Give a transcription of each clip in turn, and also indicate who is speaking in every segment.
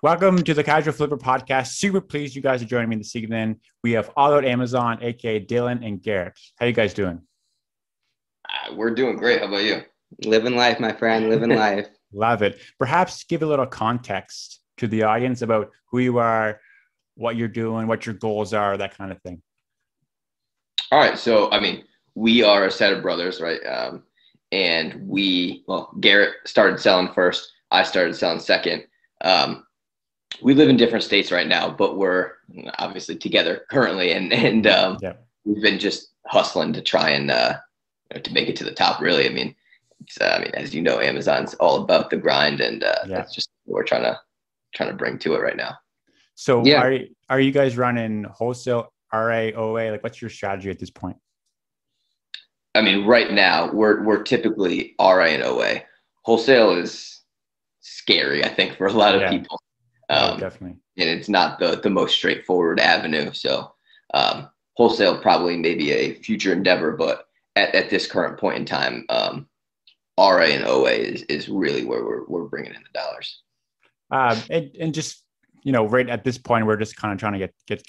Speaker 1: Welcome to the Casual Flipper podcast. Super pleased you guys are joining me this evening. We have All Out Amazon, aka Dylan and Garrett. How you guys doing?
Speaker 2: We're doing great. How about you?
Speaker 3: Living life, my friend, living life.
Speaker 1: Love it. Perhaps give a little context to the audience about who you are, what you're doing, what your goals are, that kind of thing.
Speaker 2: All right. So, we are a set of brothers, right? And Garrett started selling first. I started selling second. We live in different states right now, but we're obviously together currently. And We've been just hustling to try and to make it to the top, really. As you know, Amazon's all about the grind, and that's just what we're trying to bring to it right now.
Speaker 1: So are you guys running wholesale, RA, OA? Like, what's your strategy at this point?
Speaker 2: Right now we're typically RA and OA. Wholesale is scary, I think, for a lot of people.
Speaker 1: Definitely. And
Speaker 2: it's not the most straightforward avenue. So wholesale probably maybe a future endeavor, but at this current point in time, RA and OA is really where we're bringing in the dollars.
Speaker 1: And just, right at this point, we're just kind of trying to get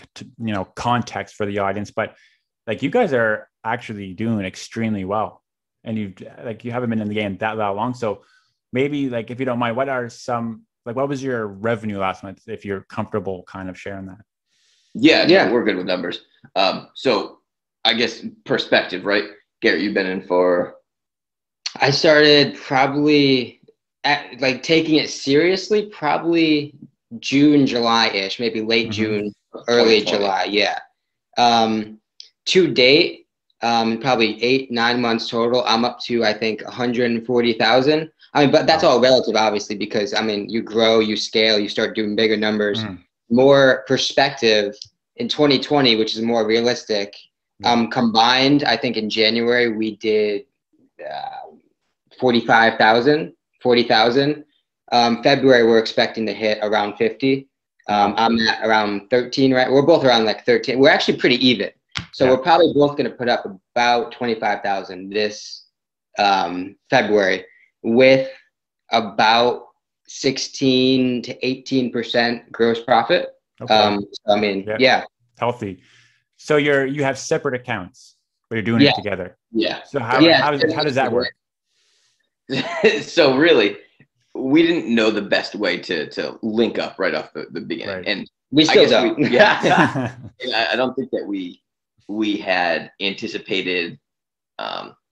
Speaker 1: context for the audience, but like, you guys are actually doing extremely well, and you haven't been in the game that long. So maybe, like, if you don't mind, what was your revenue last month, if you're comfortable kind of sharing that?
Speaker 2: Yeah, we're good with numbers. So I guess perspective, right? Garrett, you've been in for...
Speaker 3: I started probably taking it seriously, probably June, July-ish, maybe late June, early July. Yeah. To date, probably 8-9 months total, I'm up to, I think, 140,000. But that's all relative, obviously, because you grow, you scale, you start doing bigger numbers. More perspective in 2020, which is more realistic. Combined, I think in January we did 40,000. February we're expecting to hit around 50. I'm at around 13, right? We're both around like 13. We're actually pretty even. So we're probably both going to put up about 25,000 this February, with about 16 to 18% gross profit.
Speaker 1: Okay. Healthy. So you have separate accounts, but you're doing it together.
Speaker 2: Yeah.
Speaker 1: So how does that work?
Speaker 2: So really, we didn't know the best way to link up right off the beginning,
Speaker 1: right.
Speaker 2: And
Speaker 3: we still don't.
Speaker 2: I don't think that we had anticipated.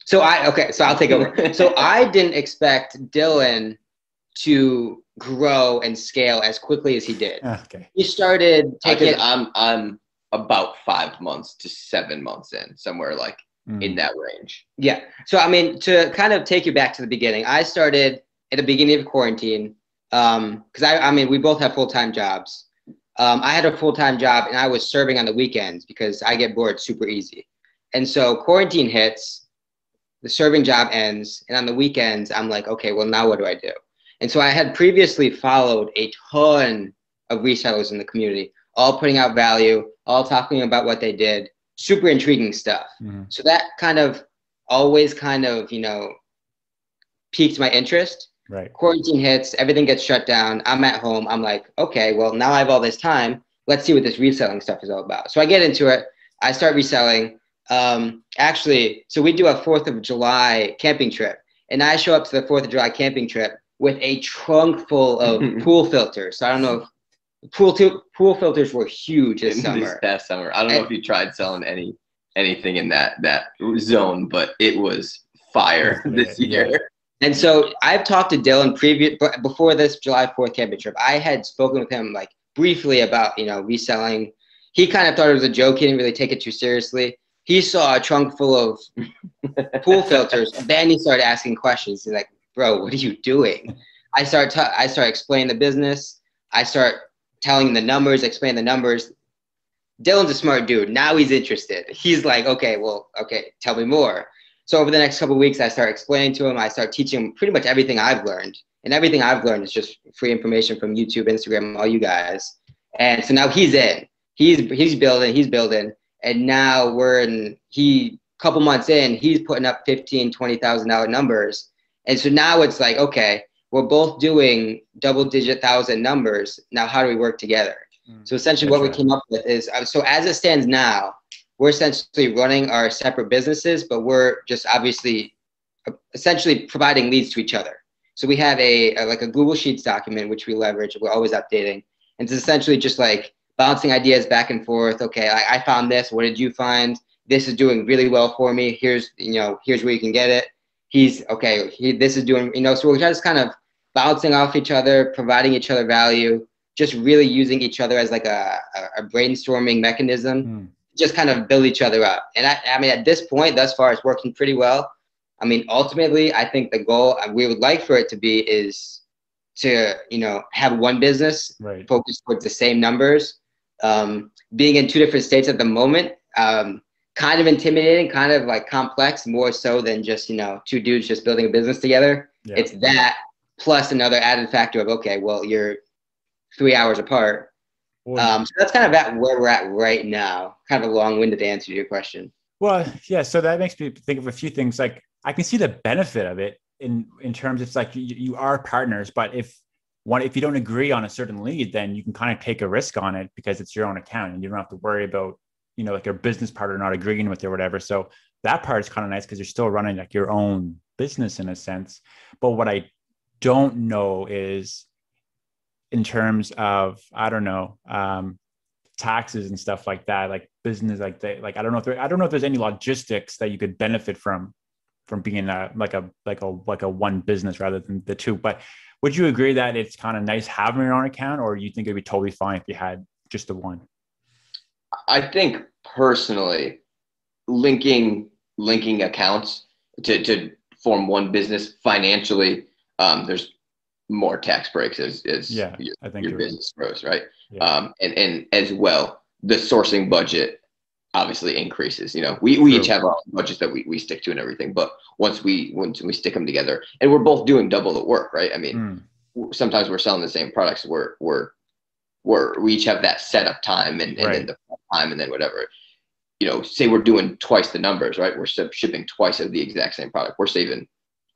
Speaker 3: So I'll take over. So I didn't expect Dylan to grow and scale as quickly as he did.
Speaker 1: Okay.
Speaker 3: He started taking it.
Speaker 2: I'm about 5 months to 7 months in, somewhere like in that range.
Speaker 3: Yeah. So to kind of take you back to the beginning, I started at the beginning of quarantine, because we both have full-time jobs. I had a full-time job, and I was serving on the weekends because I get bored super easy. And so quarantine hits, the serving job ends, and on the weekends, I'm like, okay, well, now what do I do? And so I had previously followed a ton of resellers in the community, all putting out value, all talking about what they did, super intriguing stuff. So that always piqued my interest.
Speaker 1: Right.
Speaker 3: Quarantine hits, everything gets shut down. I'm at home. I'm like, okay, well, now I have all this time. Let's see what this reselling stuff is all about. So I get into it. I start reselling. So we do a 4th of July camping trip, and I show up to the 4th of July camping trip with a trunk full of pool filters. So I don't know if pool filters were huge this
Speaker 2: past summer. I don't know if you tried selling anything in that zone, but it was fire this year.
Speaker 3: Yeah. And so I've talked to Dylan before this July 4th camping trip. I had spoken with him briefly about reselling. He kind of thought it was a joke. He didn't really take it too seriously. He saw a trunk full of pool filters. Then he started asking questions. He's like, bro, what are you doing? I start explaining the business. I start telling the numbers, explain the numbers. Dylan's a smart dude. Now he's interested. He's like, okay, tell me more. So over the next couple of weeks, I start explaining to him. I start teaching him pretty much everything I've learned. And everything I've learned is just free information from YouTube, Instagram, all you guys. And so now he's in. He's building. And now couple months in, he's putting up $15,000, $20,000 numbers. And so now it's like, okay, we're both doing double-digit thousand numbers. Now, how do we work together? So essentially what we came up with is, so as it stands now, we're essentially running our separate businesses, but we're just obviously essentially providing leads to each other. So we have like a Google Sheets document, which we leverage. We're always updating. And it's essentially just like bouncing ideas back and forth. Okay, I found this. What did you find? This is doing really well for me. Here's where you can get it. This is doing, so we're just kind of bouncing off each other, providing each other value, just really using each other as like a brainstorming mechanism, just kind of build each other up. And I mean, at this point, thus far, it's working pretty well. I mean, ultimately, I think the goal we would like for it to be is to, have one business focused towards the same numbers. Being in two different states at the moment, kind of intimidating, kind of like complex, more so than just, two dudes just building a business together. Yeah. It's that plus another added factor of, okay, well, you're 3 hours apart. So that's kind of at where we're at right now. Kind of a long-winded answer to your question.
Speaker 1: Well, yeah. So that makes me think of a few things. Like I can see the benefit of it in terms of, it's like you are partners, but if you don't agree on a certain lead, then you can kind of take a risk on it because it's your own account and you don't have to worry about, like your business partner not agreeing with it or whatever. So that part is kind of nice because you're still running like your own business in a sense. But what I don't know is, in terms of, I don't know, taxes and stuff like that, like business, like that, like I don't know if there's any logistics that you could benefit from being like a one business rather than the two. But would you agree that it's kind of nice having your own account, or you think it'd be totally fine if you had just the one?
Speaker 2: I think personally, linking accounts to form one business financially, there's more tax breaks as your business grows, right? Yeah. And as well, the sourcing budget obviously increases. We each have our budgets that we stick to and everything, but once we stick them together, and we're both doing double the work, right? I mean, sometimes we're selling the same products. We each have that setup time and then the time and then whatever. Say we're doing twice the numbers, right? We're shipping twice of the exact same product. We're saving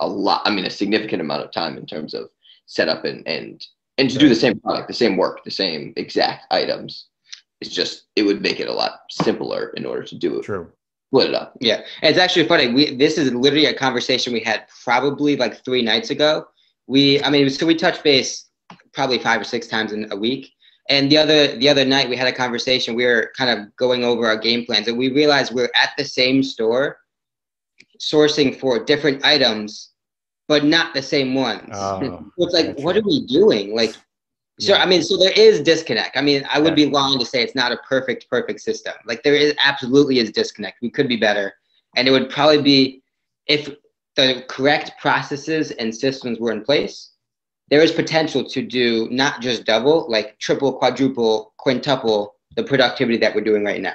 Speaker 2: a significant amount of time in terms of setup and to do the same product, the same work, the same exact items. It's just, it would make it a lot simpler in order to do it.
Speaker 1: True.
Speaker 2: Split it up.
Speaker 3: Yeah. And it's actually funny. This is literally a conversation we had probably like 3 nights ago. We touch base probably 5 or 6 times in a week. And the other night we had a conversation. We were kind of going over our game plans, and we realized we're at the same store sourcing for different items, but not the same ones. So it's like, what are we doing? Like, so, so there is disconnect. I mean, I would be lying to say it's not a perfect system. Like there absolutely is disconnect. We could be better. And it would probably be, if the correct processes and systems were in place, there is potential to do not just double, like triple, quadruple, quintuple the productivity that we're doing right now.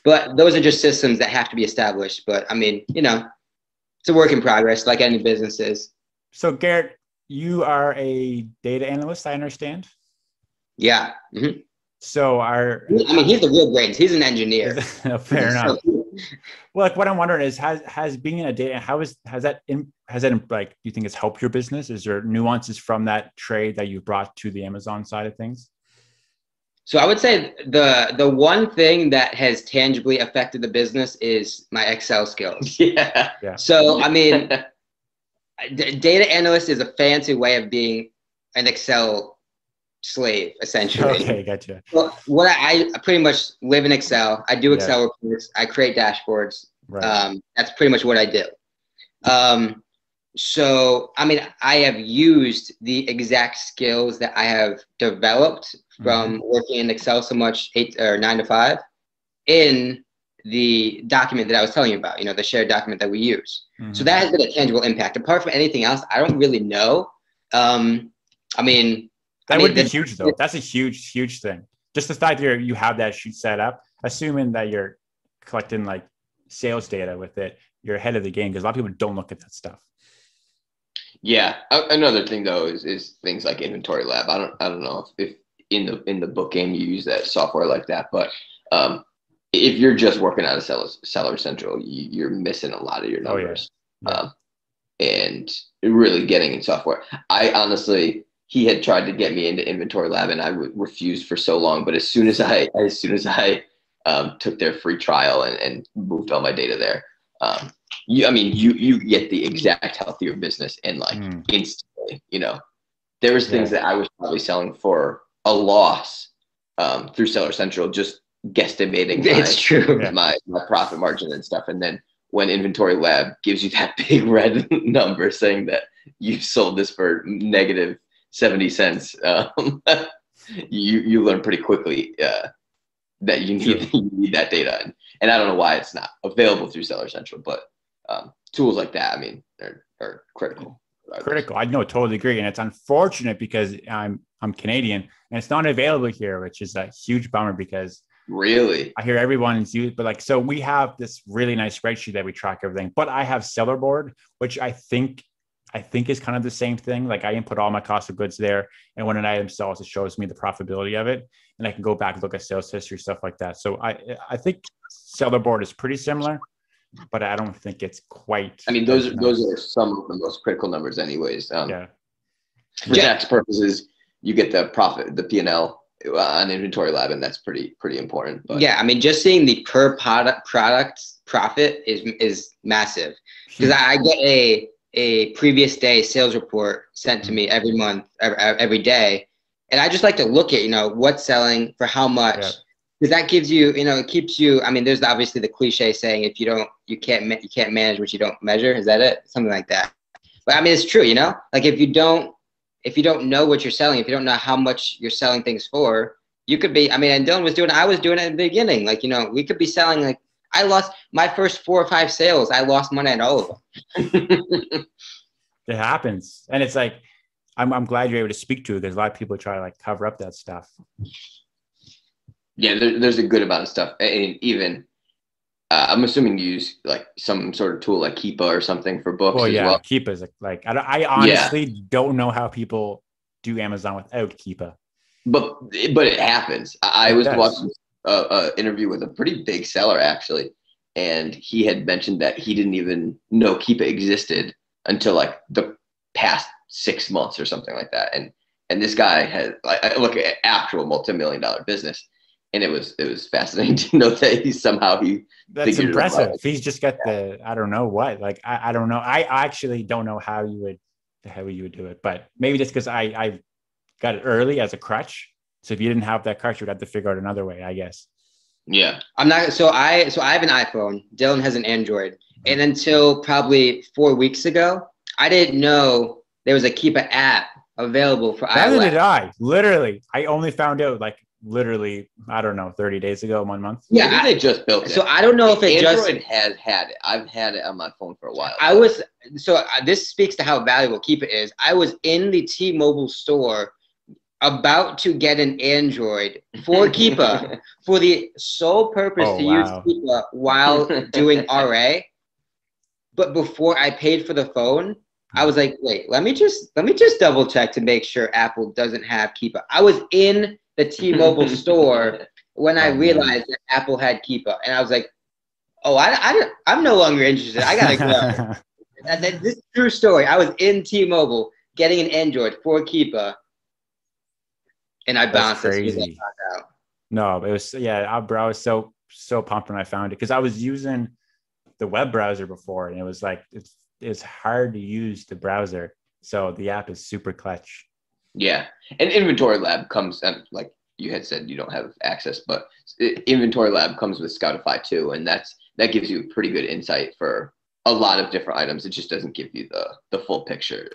Speaker 3: But those are just systems that have to be established. But I mean, it's a work in progress, like any business is. So
Speaker 1: Garrett, you are a data analyst, I understand.
Speaker 3: Yeah. Mm-hmm.
Speaker 1: So
Speaker 3: he's the real brains. He's an engineer.
Speaker 1: Fair enough. Well, like what I'm wondering is, has being in a data, has that like, do you think it's helped your business? Is there nuances from that trade that you brought to the Amazon side of things?
Speaker 3: So I would say the one thing that has tangibly affected the business is my Excel skills.
Speaker 2: Yeah.
Speaker 3: So, I mean, data analyst is a fancy way of being an Excel slave, essentially.
Speaker 1: Okay, gotcha.
Speaker 3: Well, I pretty much live in Excel. I do Excel reports. I create dashboards. Right. That's pretty much what I do. So, I mean, I have used the exact skills that I have developed from working in Excel so much 8 or 9 to 5 in the document that I was telling you about, the shared document that we use. So that has been a tangible impact. Apart from anything else, I don't really know. That
Speaker 1: would be huge though. That's a huge, huge thing. Just the fact that you have that sheet set up, assuming that you're collecting like sales data with it, you're ahead of the game, because a lot of people don't look at that stuff.
Speaker 2: Yeah. Another thing though is things like Inventory Lab. I don't know if in the book game you use that software like that, but if you're just working out of Seller Central, you're missing a lot of your numbers.
Speaker 1: Oh, yeah.
Speaker 2: and really getting in software. He had tried to get me into Inventory Lab, and I refused for so long. But as soon as I took their free trial and moved all my data there, you get the exact health of your business and like instantly. There was things that I was probably selling for a loss through Seller Central, just guesstimating my profit margin and stuff. And then when Inventory Lab gives you that big red number saying that you've sold this for negative 70 cents, you learn pretty quickly that you need that data. And I don't know why it's not available through Seller Central, but tools like that, are critical.
Speaker 1: Critical. I know, totally agree. And it's unfortunate because I'm Canadian and it's not available here, which is a huge bummer because
Speaker 2: really
Speaker 1: I hear everyone's used, but so we have this really nice spreadsheet that we track everything, but I have Seller Board, which I think is kind of the same thing. Like I input all my cost of goods there. And when an item sells, it shows me the profitability of it. And I can go back and look at sales history, stuff like that. So I think Seller Board is pretty similar, but I don't think it's quite.
Speaker 2: Those are some of the most critical numbers anyways. For tax purposes, you get the profit, the P&L on Inventory Lab, and that's pretty important. But
Speaker 3: just seeing the per product profit is massive because I get a previous day sales report sent to me every month, every day. And I just like to look at, what's selling for how much, because that gives you, it keeps you, there's obviously the cliche saying, if you can't manage what you don't measure. Is that it? Something like that. But it's true, like if you don't know what you're selling, if you don't know how much you're selling things for, you could be, and Dylan I was doing it at the beginning. Like, we could be selling, like, I lost my first 4 or 5 sales. I lost money on all of them.
Speaker 1: It happens. And it's like, I'm glad you're able to speak to it because a lot of people try to like cover up that stuff.
Speaker 2: Yeah, there's a good amount of stuff. And even, I'm assuming you use like some sort of tool like Keepa or something for books as well.
Speaker 1: Keepa is like I honestly don't know how people do Amazon without Keepa.
Speaker 2: But it happens. I was watching an interview with a pretty big seller actually, and he had mentioned that he didn't even know Keepa existed until like the past 6 months or something like that. And this guy had I look at actual multi-million-dollar business. And it was fascinating to know that that's
Speaker 1: impressive. He's just got I don't know what, like, I don't know. I actually don't know how you would do it, but maybe just because I got it early as a crutch. So if you didn't have that crutch, you'd have to figure out another way, I guess.
Speaker 2: Yeah.
Speaker 3: So I have an iPhone. Dylan has an Android. And until probably 4 weeks ago, I didn't know there was a Keepa app available for iOS.
Speaker 1: Neither did I. Literally. I only found out literally, I don't know, 30 days ago, 1 month.
Speaker 2: Yeah, they just built it.
Speaker 3: So I don't know if
Speaker 2: Android has had it. I've had it on my phone for a while.
Speaker 3: This speaks to how valuable Keepa is. I was in the T-Mobile store about to get an Android for Keepa for the sole purpose use Keepa while doing RA. But before I paid for the phone, I was like, wait, let me just double check to make sure Apple doesn't have Keepa. I was in the T-Mobile store when I realized that Apple had Keepa, and I was like, "Oh, I'm no longer interested. I gotta go." And then this true story. I was in T-Mobile getting an Android for Keepa, and I bounced it.
Speaker 1: No, it was I was so pumped when I found it because I was using the web browser before, and it was like it's hard to use the browser, so the app is super clutch.
Speaker 2: Yeah. And Inventory Lab comes, like you had said, you don't have access, but Inventory Lab comes with Scoutify too. And that gives you pretty good insight for a lot of different items. It just doesn't give you the full picture.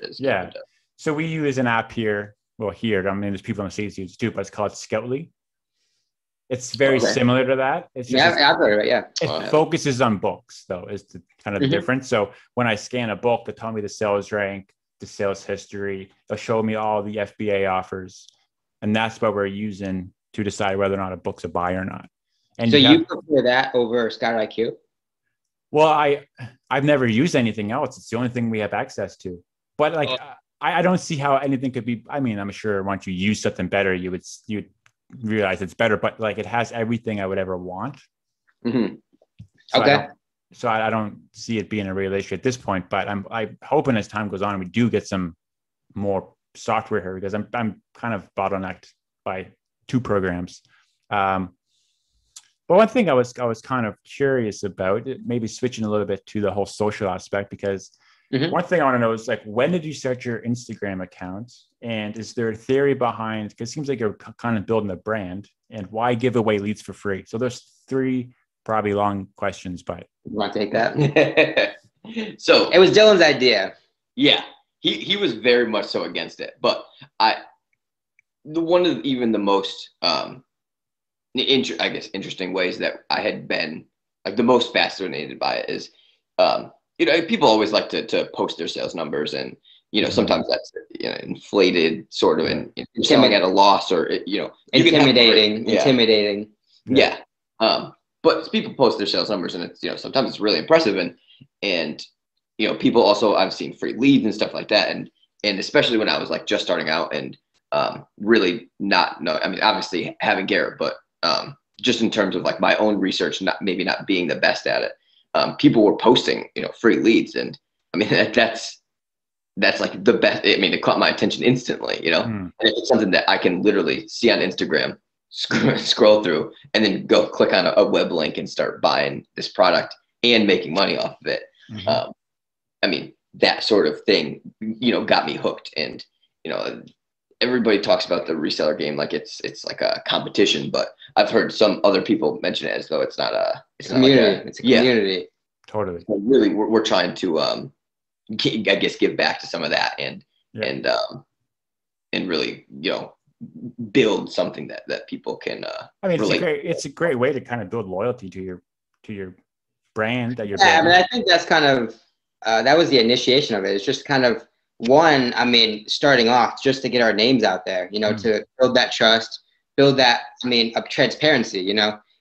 Speaker 1: So we use an app here. Well, there's people in the States use it too, but it's called Scoutly. It's very similar to that. It's just,
Speaker 3: I've heard of it, yeah.
Speaker 1: It focuses on books though, is the kind of the difference. So when I scan a book, it'll tell me the sales rank, the sales history. They'll show me all the FBA offers, and that's what we're using to decide whether or not a book's a buy or not. And
Speaker 3: so you prefer that over Scout IQ?
Speaker 1: Well, I've never used anything else. It's the only thing we have access to. But like, I don't see how anything could be. I'm sure once you use something better, you'd realize it's better. But like, it has everything I would ever want.
Speaker 3: Mm-hmm.
Speaker 1: So
Speaker 3: okay.
Speaker 1: So I don't see it being a real issue at this point, but I'm hoping as time goes on, we do get some more software here, because I'm kind of bottlenecked by 2 programs. But one thing I was kind of curious about, maybe switching a little bit to the whole social aspect, because one thing I want to know is, like, when did you start your Instagram account? And is there a theory behind, because it seems like you're kind of building a brand, and why give away leads for free? So there's 3 probably long questions, but
Speaker 3: you want to take that?
Speaker 2: So
Speaker 3: it was Dylan's idea.
Speaker 2: Yeah, he was very much so against it, but one of even the most interesting ways that I had been like the most fascinated by it is people always like to post their sales numbers, and sometimes that's inflated sort of, and selling at a loss, or
Speaker 3: intimidating.
Speaker 2: Yeah. But people post their sales numbers, and it's sometimes it's really impressive, and people also, I've seen free leads and stuff like that, and especially when I was like just starting out, and really obviously having Garrett, but just in terms of like my own research, maybe not being the best at it, people were posting free leads, and I mean that's like the best. I mean, it caught my attention instantly, and it's something that I can literally see on Instagram, scroll through, and then go click on a web link and start buying this product and making money off of it. I mean, that sort of thing, got me hooked. And, everybody talks about the reseller game like it's like a competition, but I've heard some other people mention it as though it's not a
Speaker 3: community. It's a community.
Speaker 2: Yeah,
Speaker 1: totally.
Speaker 2: So really, we're trying to, give back to some of that, and really, build something that people can.
Speaker 1: It's a great way to kind of build loyalty to your brand that you're
Speaker 3: building.
Speaker 1: I
Speaker 3: mean, I think that's kind of that was the initiation of it. It's just kind of starting off just to get our names out there, to build that trust, build that, of transparency,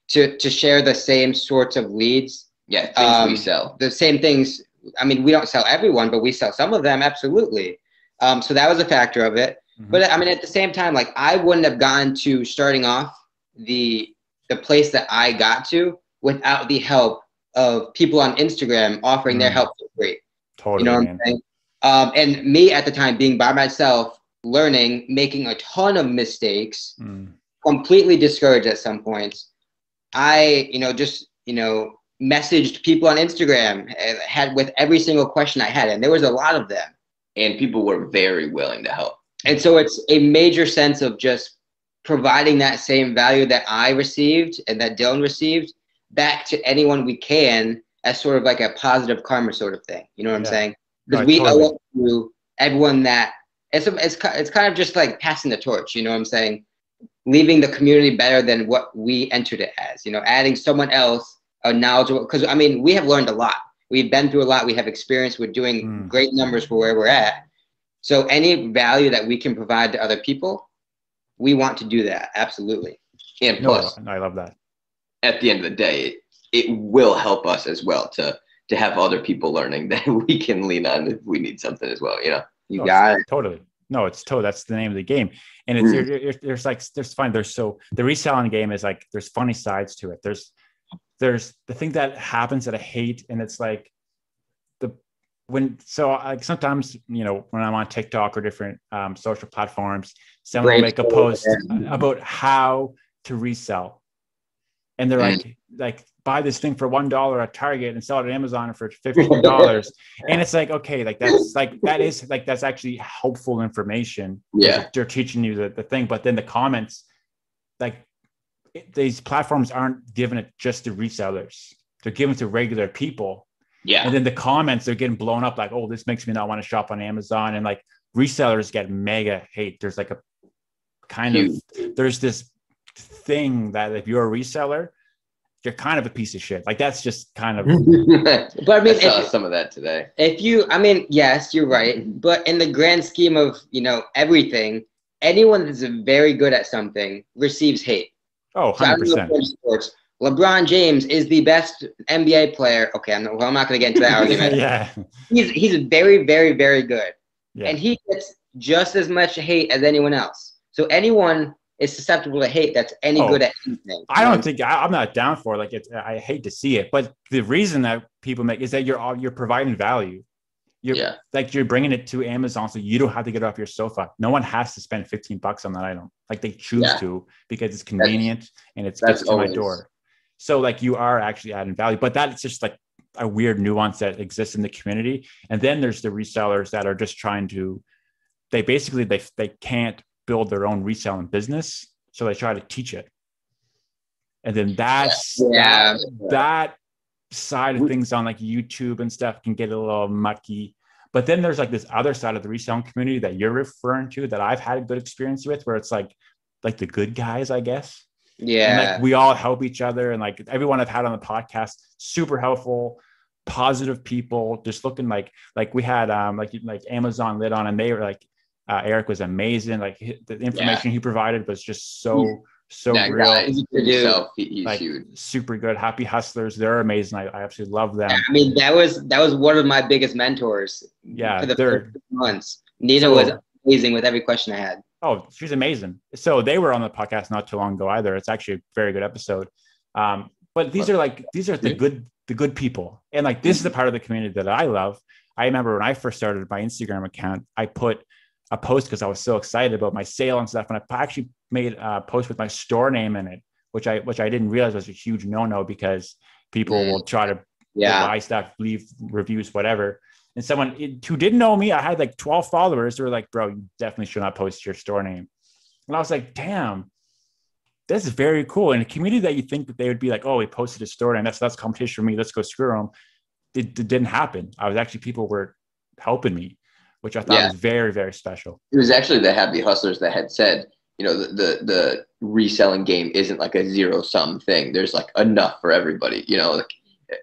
Speaker 3: to share the same sorts of leads.
Speaker 2: Yeah, things we sell.
Speaker 3: The same things. I mean, we don't sell everyone, but we sell some of them, absolutely. So that was a factor of it. But at the same time, like, I wouldn't have gotten to starting off the place that I got to without the help of people on Instagram offering their help for free.
Speaker 1: Totally.
Speaker 3: You know what I'm saying? And me at the time being by myself, learning, making a ton of mistakes, completely discouraged at some points. I, messaged people on Instagram, had with every single question I had, and there was a lot of them.
Speaker 2: And people were very willing to help.
Speaker 3: And so it's a major sense of just providing that same value that I received and that Dylan received back to anyone we can, as sort of like a positive karma sort of thing. You know what I'm saying? Because we owe it to everyone that it's kind of just like passing the torch. You know what I'm saying? Leaving the community better than what we entered it as. Adding someone else a knowledgeable. Because we have learned a lot. We've been through a lot. We have experience. We're doing great numbers for where we're at. So any value that we can provide to other people, we want to do that. Absolutely.
Speaker 2: And plus,
Speaker 1: I love that.
Speaker 2: At the end of the day, it will help us as well to have other people learning that we can lean on if we need something as well.
Speaker 3: You got it.
Speaker 1: Totally. No, that's the name of the game. And it's there's fun. The reselling game is like, there's funny sides to it. There's the thing that happens that I hate, and it's like sometimes, when I'm on TikTok or different social platforms, someone will make a post about how to resell. And they're like, buy this thing for $1 at Target and sell it at Amazon for $15. And it's like, okay, that's actually helpful information.
Speaker 2: Yeah.
Speaker 1: They're teaching you the thing, but then the comments, these platforms aren't giving it just to resellers. They're giving it to regular people.
Speaker 2: Yeah.
Speaker 1: And then the comments, they're getting blown up like, oh, this makes me not want to shop on Amazon. And like, resellers get mega hate. There's like a there's this thing that if you're a reseller, you're kind of a piece of shit. Like, that's just kind of.
Speaker 2: But I saw some of that today.
Speaker 3: Yes, you're right. But in the grand scheme of, everything, anyone that's very good at something receives hate.
Speaker 1: Oh, 100%.
Speaker 3: Sports. LeBron James is the best NBA player. Okay, I'm not going to get into that argument.
Speaker 1: Yeah.
Speaker 3: He's very, very, very good.
Speaker 1: Yeah.
Speaker 3: And he gets just as much hate as anyone else. So anyone is susceptible to hate that's any good at anything.
Speaker 1: I don't think I'm not down for it. Like I hate to see it, but the reason that people make is that you're providing value. You're bringing it to Amazon, so you don't have to get off your sofa. No one has to spend $15 on that item. Like they choose to because it's convenient and it's gets to my door. So like you are actually adding value, but that's just like a weird nuance that exists in the community. And then there's the resellers that are just trying to, they can't build their own reselling business. So they try to teach it. And then that side of things on like YouTube and stuff can get a little mucky. But then there's like this other side of the reselling community that you're referring to that I've had a good experience with, where it's like the good guys, I guess.
Speaker 3: Yeah.
Speaker 1: And like we all help each other. And like everyone I've had on the podcast, super helpful, positive people, just looking like we had like Amazon lit on, and they were like, Eric was amazing. Like the information he provided was just so that real.
Speaker 2: Guy, he's
Speaker 1: like,
Speaker 2: huge.
Speaker 1: Super good. Happy Hustlers. They're amazing. I absolutely love them.
Speaker 3: I mean, that was one of my biggest mentors.
Speaker 1: Yeah.
Speaker 3: For the first months. Nina was amazing with every question I had.
Speaker 1: Oh, she's amazing. So they were on the podcast not too long ago either. It's actually a very good episode. But these are the good people. And like, this is the part of the community that I love. I remember when I first started my Instagram account, I put a post because I was so excited about my sale and stuff. And I actually made a post with my store name in it, which I didn't realize was a huge no-no, because people will try to buy stuff, leave reviews, whatever. And someone who didn't know me, I had like 12 followers. They were like, bro, you definitely should not post your store name. And I was like, damn, this is very cool. In a community that you think that they would be like, oh, he posted his store name, that's competition for me, let's go screw them. It didn't happen. People were helping me, which I thought was very, very special.
Speaker 2: It was actually the Happy Hustlers that had said, the reselling game isn't like a zero-sum thing. There's like enough for everybody. Like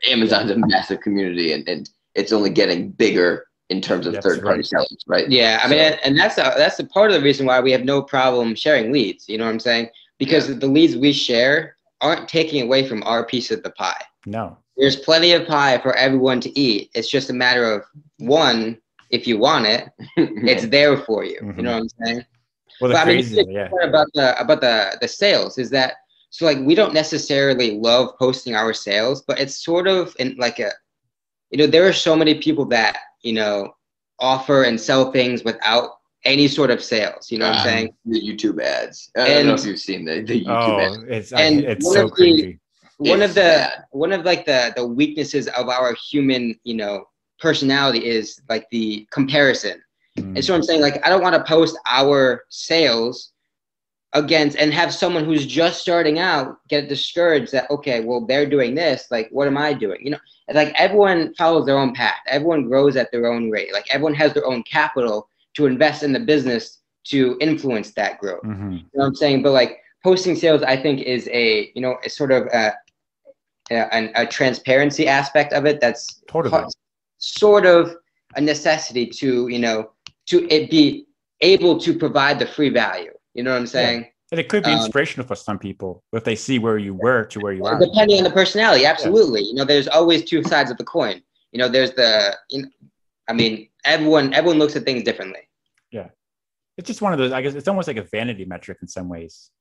Speaker 2: Amazon's a massive community, and it's only getting bigger in terms of third-party sellers, right?
Speaker 3: Yeah, I mean, and that's a part of the reason why we have no problem sharing leads. You know what I'm saying? Because the leads we share aren't taking away from our piece of the pie.
Speaker 1: No.
Speaker 3: There's plenty of pie for everyone to eat. It's just a matter of, one, if you want it, it's there for you. You know what I'm saying?
Speaker 1: Well,
Speaker 3: about the sales is that, so like, we don't necessarily love posting our sales, but it's sort of in like there are so many people that, offer and sell things without any sort of sales. You know what I'm saying?
Speaker 2: The YouTube ads. I don't know if you've seen the YouTube ads.
Speaker 1: It's so cringy.
Speaker 3: One of the weaknesses of our human, personality is like the comparison. And so I'm saying, like, I don't want to post our sales against and have someone who's just starting out get discouraged that, okay, well, they're doing this, like, what am I doing? Like, everyone follows their own path. Everyone grows at their own rate. Like, everyone has their own capital to invest in the business to influence that growth. You know what I'm saying? But like, posting sales, I think, is a sort of a transparency aspect of it that's sort of a necessity to to it be able to provide the free value. You know what I'm saying? Yeah.
Speaker 1: And it could be inspirational for some people if they see where you were to where you are.
Speaker 3: Depending on the personality, absolutely. Yeah. There's always two sides of the coin. There's everyone looks at things differently.
Speaker 1: Yeah. It's just one of those, I guess it's almost like a vanity metric in some ways.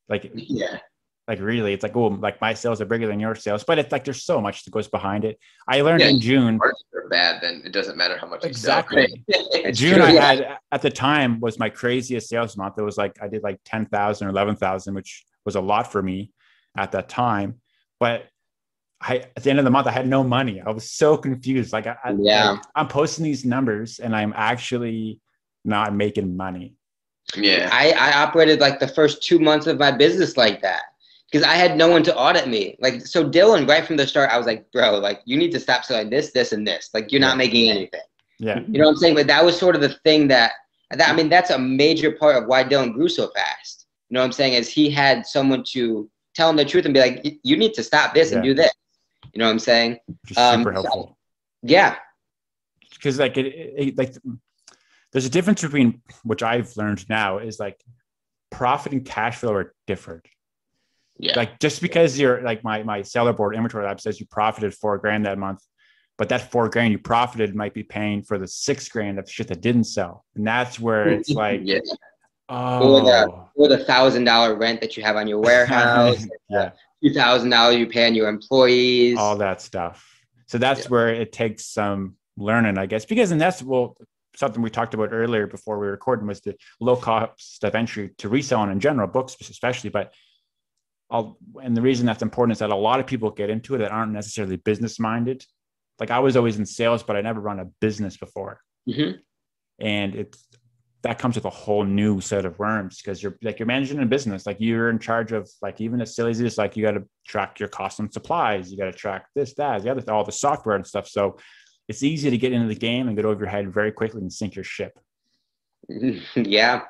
Speaker 1: Like, like really, it's like, oh, like my sales are bigger than your sales, but it's like there's so much that goes behind it. I learned in June.
Speaker 2: If they're bad, then it doesn't matter how much
Speaker 1: exactly.
Speaker 2: You sell.
Speaker 1: June I had at the time was my craziest sales month. It was like I did like 10,000 or 11,000, which was a lot for me at that time. But at the end of the month, I had no money. I was so confused. Like I'm posting these numbers and I'm actually not making money.
Speaker 2: Yeah,
Speaker 3: I operated like the first 2 months of my business like that. Because I had no one to audit me. Like, so Dylan, right from the start, I was like, bro, like, you need to stop selling this, this, and this. Like, you're not making anything.
Speaker 1: Yeah.
Speaker 3: You know what I'm saying? But that was sort of the thing that's a major part of why Dylan grew so fast. You know what I'm saying? Is he had someone to tell him the truth and be like, you need to stop this and do this. You know what I'm saying?
Speaker 1: Which is super helpful.
Speaker 3: Yeah.
Speaker 1: Because like there's a difference between, which I've learned now, is like profit and cash flow are different.
Speaker 2: Yeah.
Speaker 1: Like just because you're like my seller board inventory lab says you profited $4,000 that month, but that $4,000 you profited might be paying for the $6,000 of shit that didn't sell. And that's where it's like, Oh,
Speaker 3: or the $1,000 rent that you have on your warehouse,
Speaker 1: yeah,
Speaker 3: $2,000 you pay on your
Speaker 1: all
Speaker 3: employees.
Speaker 1: that stuff. So that's
Speaker 3: Yeah.
Speaker 1: where it takes some learning, I guess, because and that's well something we talked about earlier before we were recording was the low cost of entry to reselling in general, books especially. But and the reason that's important is that a lot of people get into it that aren't necessarily business minded. Like I was always in sales, but I never run a business before.
Speaker 3: Mm-hmm.
Speaker 1: And that comes with a whole new set of worms because you're managing a business. Like you're in charge of like even as silly as this, like you got to track your costs and supplies. You got to track this, that, the other, all the software and stuff. So it's easy to get into the game and get over your head very quickly and sink your ship.
Speaker 3: Yeah.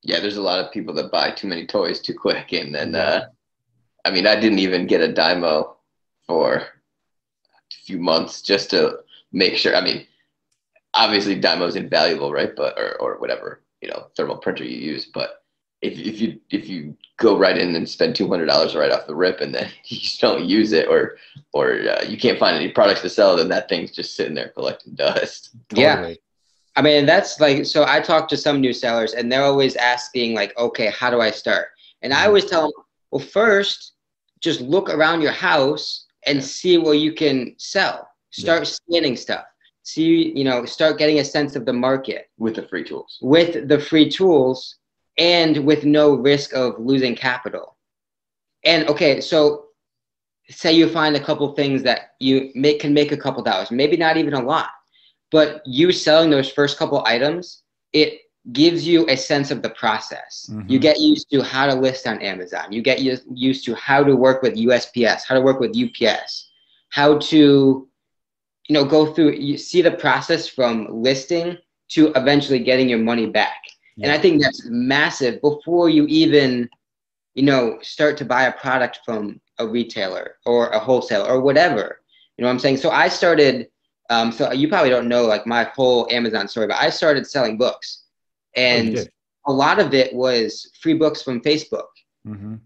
Speaker 2: Yeah, there's a lot of people that buy too many toys too quick. And then, I mean, I didn't even get a Dymo for a few months just to make sure. I mean, obviously Dymo is invaluable, right? But, or whatever, thermal printer you use. But if you go right in and spend $200 right off the rip and then you just don't use it or you can't find any products to sell, then that thing's just sitting there collecting dust.
Speaker 1: Totally.
Speaker 3: Yeah. I mean, that's like, so I talk to some new sellers and they're always asking like, okay, how do I start? And I always tell them, well, first, just look around your house and see what you can sell. Start scanning stuff. See, start getting a sense of the market.
Speaker 2: With the free tools.
Speaker 3: With the free tools and with no risk of losing capital. And okay, so say you find a couple things that you can make a couple dollars, maybe not even a lot. But you selling those first couple items, it gives you a sense of the process. Mm-hmm. You get used to how to list on Amazon. You get used to how to work with USPS, how to work with UPS, how to, go through, you see the process from listing to eventually getting your money back. Yeah. And I think that's massive before you even, start to buy a product from a retailer or a wholesaler or whatever. You know what I'm saying? So I started... so you probably don't know like my whole Amazon story, but I started selling books and a lot of it was free books from Facebook. Mm-hmm.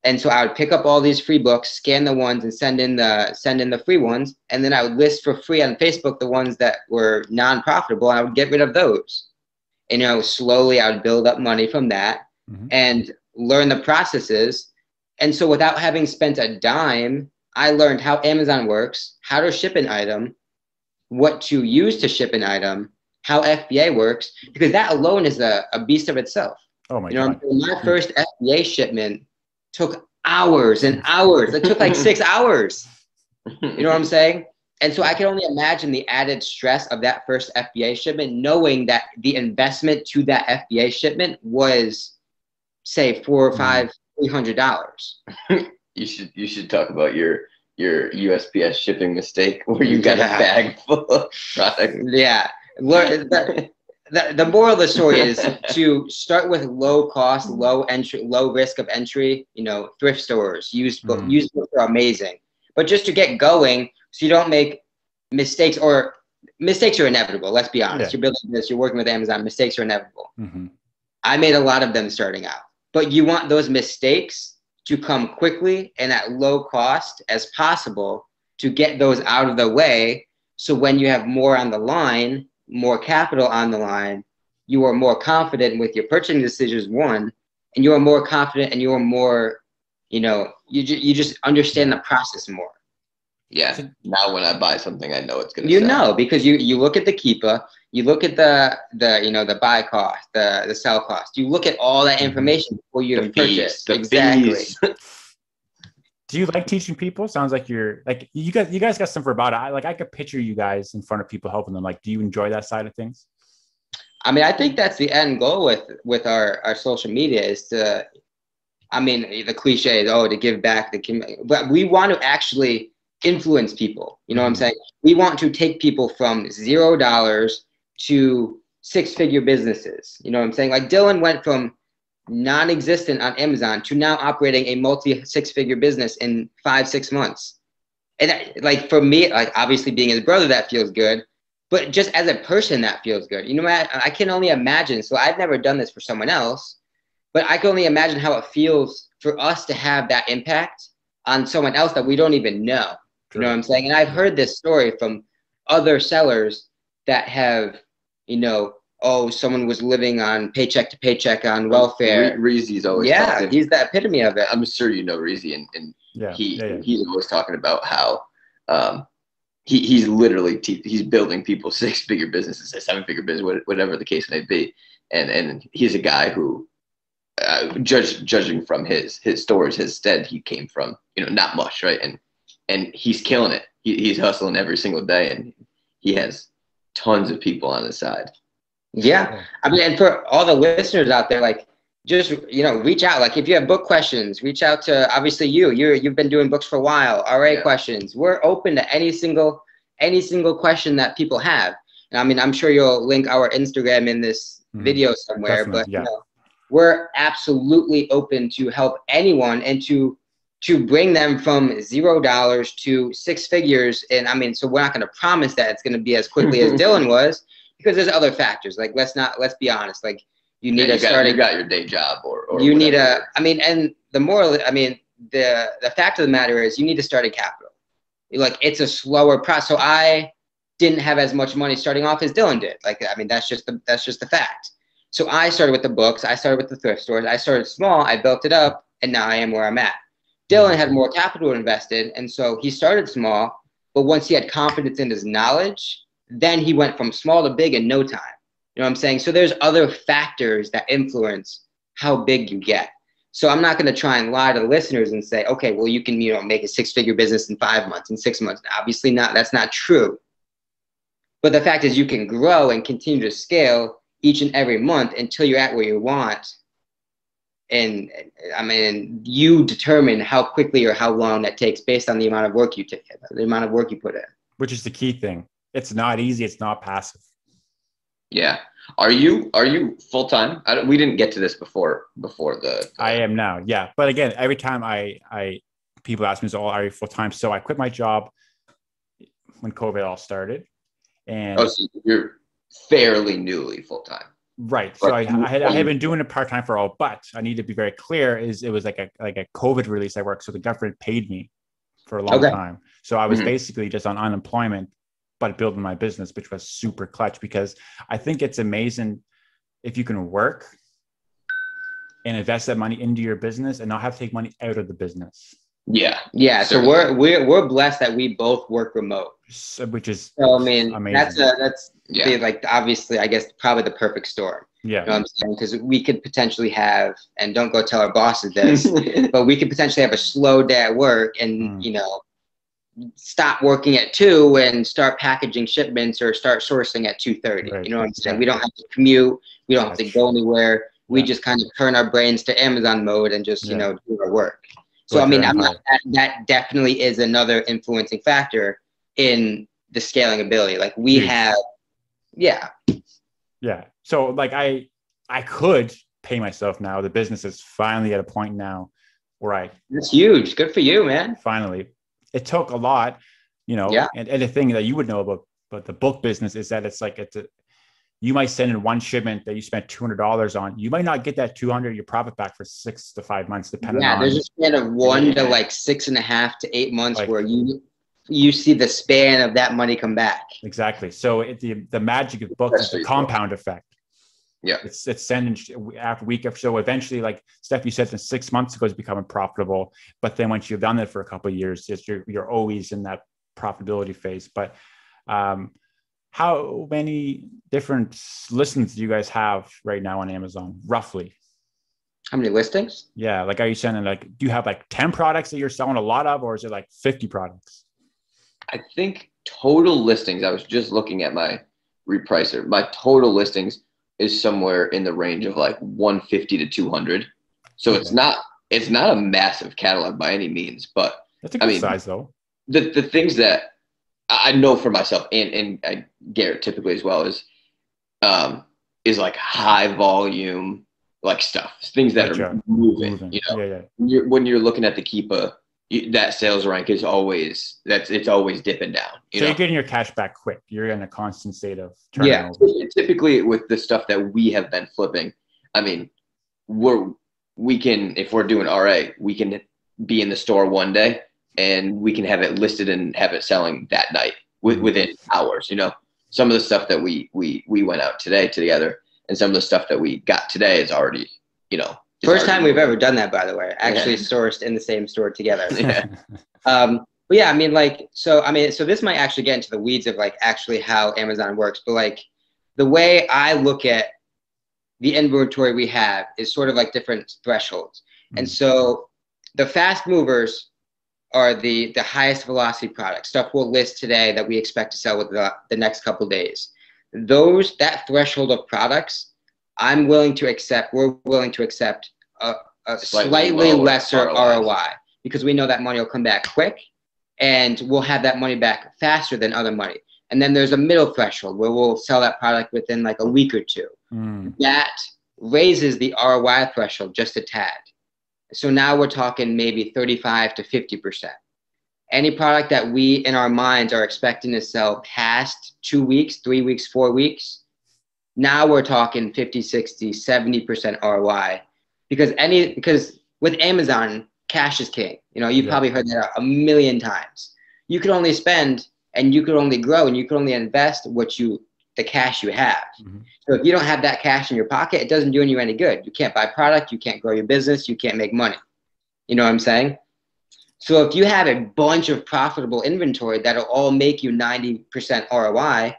Speaker 3: And so I would pick up all these free books, scan the ones and send in the free ones. And then I would list for free on Facebook the ones that were non-profitable and I would get rid of those. And, slowly I would build up money from that and learn the processes. And so without having spent a dime, I learned how Amazon works, how to ship an item, what to use to ship an item, how FBA works, because that alone is a beast of itself.
Speaker 1: Oh my God.
Speaker 3: My first FBA shipment took hours and hours. It took like 6 hours. You know what I'm saying? And so I can only imagine the added stress of that first FBA shipment, knowing that the investment to that FBA shipment was, say, $400 or $300.
Speaker 2: You should talk about your USPS shipping mistake where you got a bag full of product.
Speaker 3: Yeah. The moral of the story is to start with low cost, low risk of entry, thrift stores, used books are amazing. But just to get going so you don't make mistakes, or mistakes are inevitable. Let's be honest. Yeah. You're building this, you're working with Amazon, mistakes are inevitable. Mm-hmm. I made a lot of them starting out, but you want those mistakes to come quickly and at low cost as possible to get those out of the way. So when you have more on the line, more capital on the line, you are more confident with your purchasing decisions, one, and you are more confident and you are more, you just understand the process more.
Speaker 2: Yeah. Now when I buy something, I know it's going to sell.
Speaker 3: Because you look at the Keepa, you look at the buy cost, the sell cost. You look at all that information before you purchase. Exactly.
Speaker 1: Do you like teaching people? Sounds like you're like you guys got some about it. I could picture you guys in front of people helping them. Like, do you enjoy that side of things?
Speaker 3: I mean, I think that's the end goal with our social media is to, I mean, the cliche is, to give back, but we want to actually influence people. You know what I'm saying? We want to take people from $0 to 6-figure businesses. You know what I'm saying? Like Dylan went from non-existent on Amazon to now operating a multi-6-figure business in 5-6 months. And like for me, like obviously being his brother, that feels good, but just as a person, that feels good. I can only imagine. So I've never done this for someone else, but I can only imagine how it feels for us to have that impact on someone else that we don't even know. You know what I'm saying? And I've heard this story from other sellers that have, oh, someone was living on paycheck to paycheck on welfare.
Speaker 2: Reezy's always
Speaker 3: talking. He's the epitome of it.
Speaker 2: I'm sure you know Reezy, and he's always talking about how he's literally he's building people's 6-figure businesses, 7-figure business, whatever the case may be, and he's a guy who, judging from his stories, his stead, he came from not much, right, and he's killing it. He's hustling every single day, and he has tons of people on his side.
Speaker 3: Yeah. I mean, and for all the listeners out there, like, just, reach out. Like, if you have book questions, reach out to, obviously, you've been doing books for a while, RA questions. We're open to any single question that people have. And I mean, I'm sure you'll link our Instagram in this video somewhere, but we're absolutely open to help anyone and to bring them from $0 to 6 figures. And I mean, so we're not going to promise that it's going to be as quickly as Dylan was, because there's other factors. Like, let's be honest. Like, you need to start. You got
Speaker 2: your day job, or
Speaker 3: you need a. I mean, and the moral. I mean, the fact of the matter is, you need to start at capital. Like, it's a slower process. So I didn't have as much money starting off as Dylan did. Like, I mean, that's just the fact. So I started with the books. I started with the thrift stores. I started small. I built it up, and now I am where I'm at. Dylan had more capital invested, and so he started small. But once he had confidence in his knowledge, then he went from small to big in no time. You know what I'm saying? So there's other factors that influence how big you get. So I'm not going to try and lie to the listeners and say, okay, well, you can, make a 6-figure business in 5 months, in 6 months. Obviously not. That's not true. But the fact is, you can grow and continue to scale each and every month until you're at where you want. And I mean, you determine how quickly or how long that takes based on the amount of work you take, the amount of work you put in.
Speaker 1: Which is the key thing. It's not easy. It's not passive.
Speaker 2: Yeah. Are you full time? We didn't get to this before the.
Speaker 1: I am now. Yeah. But again, every time I people ask me, so, are you full time? So I quit my job when COVID all started. And
Speaker 2: so you're fairly newly full time.
Speaker 1: Right. So I had been doing it part time for all, but I need to be very clear. It was like a COVID release I worked, so the government paid me for a long time. So I was basically just on unemployment, but building my business, which was super clutch, because I think it's amazing if you can work and invest that money into your business and not have to take money out of the business.
Speaker 2: Yeah.
Speaker 3: Yeah. So we're blessed that we both work remote,
Speaker 1: which is
Speaker 3: I mean,
Speaker 1: amazing.
Speaker 3: That's like, obviously, I guess probably the perfect storm.
Speaker 1: Yeah.
Speaker 3: You know what I'm saying? Because we could potentially have, and don't go tell our bosses this, but we could potentially have a slow day at work and, stop working at 2 and start packaging shipments or start sourcing at 2:30.
Speaker 1: Right.
Speaker 3: You know what I'm saying? We don't have to commute. We don't have to go anywhere. We just kind of turn our brains to Amazon mode and just, do our work. So, I mean, that definitely is another influencing factor in the scaling ability. Like we have, Yeah.
Speaker 1: So like I could pay myself now. The business is finally at a point now where
Speaker 3: That's huge. Good for you, man.
Speaker 1: Finally. It took a lot, and the thing that you would know about the book business is that you might send in one shipment that you spent $200 on. You might not get that $200 your profit back for 6 to 5 months, depending on. Yeah,
Speaker 3: there's a span of 1 to like 6.5 to 8 months where you see the span of that money come back.
Speaker 1: Exactly. So the magic of books is the compound effect.
Speaker 2: Yeah,
Speaker 1: it's sending after week after. So eventually, like Steph, you said, in 6 months ago, it's becoming profitable. But then once you've done it for a couple of years, you're always in that profitability phase. But how many different listings do you guys have right now on Amazon, roughly?
Speaker 3: How many listings?
Speaker 1: Yeah, like are you sending do you have like 10 products that you're selling a lot of, or is it like 50 products?
Speaker 2: I think total listings. I was just looking at my repricer. My total listings is somewhere in the range of like 150 to 200. So it's not a massive catalog by any means, but
Speaker 1: that's a good size though.
Speaker 2: The things that I know for myself and Garrett typically as well is like high volume like stuff, things that are moving. When you're looking at the Keepa, that sales rank is always dipping down.
Speaker 1: You're getting your cash back quick. You're in a constant state of turnover.
Speaker 2: Yeah, typically with the stuff that we have been flipping, I mean, we can, if we're doing RA, we can be in the store one day and we can have it listed and have it selling that night within hours. Some of the stuff that we went out today together, and some of the stuff that we got today is already, you know.
Speaker 3: First time we've ever done that, by the way, actually sourced in the same store together.
Speaker 2: Yeah.
Speaker 3: But yeah, I mean, like, so this might actually get into the weeds of like actually how Amazon works, but like the way I look at the inventory we have is sort of like different thresholds. And so the fast movers are the highest velocity products, stuff we'll list today that we expect to sell with the next couple of days. That threshold of products, we're willing to accept a slightly lesser ROI because we know that money will come back quick and we'll have that money back faster than other money. And then there's a middle threshold where we'll sell that product within like a week or two. That raises the ROI threshold just a tad. So now we're talking maybe 35 to 50%. Any product that we in our minds are expecting to sell past 2 weeks, 3 weeks, 4 weeks, now we're talking 50, 60, 70% ROI because with Amazon, cash is king. You know, you've probably heard that a million times. You can only spend and you can only grow and you can only invest the cash you have. So if you don't have that cash in your pocket, it doesn't do you any good. You can't buy product, you can't grow your business, you can't make money. You know what I'm saying? So if you have a bunch of profitable inventory that'll all make you 90% ROI,